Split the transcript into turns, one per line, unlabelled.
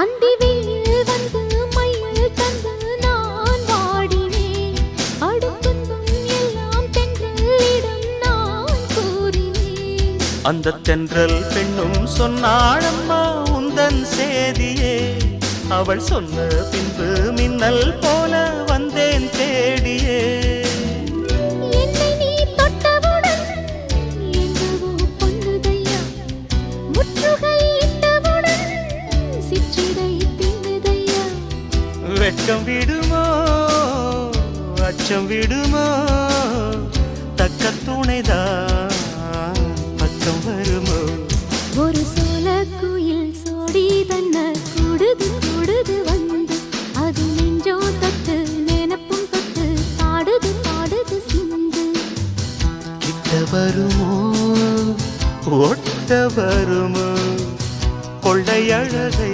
அந்தி வெயில் வந்து மயில் தந்து நான் வாடினேன். அடுத்துன்பம் எல்லாம் தென்றலிடம் நான் கூறினேன்.
அந்த தென்றல் பெண்ணும் சொன்னாளம்மா உந்தன் சேதியே. அவள் சொன்ன பின்பு மின்னல் போல வந்தேன் தேடியே.
என்னை நீ தொட்டவுடன் எங்கவோ பொன்னுதையா. முற்றுகை இட்டவுடன் சிற்றிடை தின்னுதையா.
வெட்கம் விடுமோ அச்சம் விடுமோ தக்க துணைதான் பக்கம் வருமோ.
ஒரு சோல குயில் சோடி தன்ன கூடுது கூடுது வந்து. அது நெஞ்சோ தொட்டு நினப்பும் தொட்டு பாடுது பாடுது சிந்து.
கிட்ட வருமோ ஒட்ட வருமோ கொள்ளை அழகை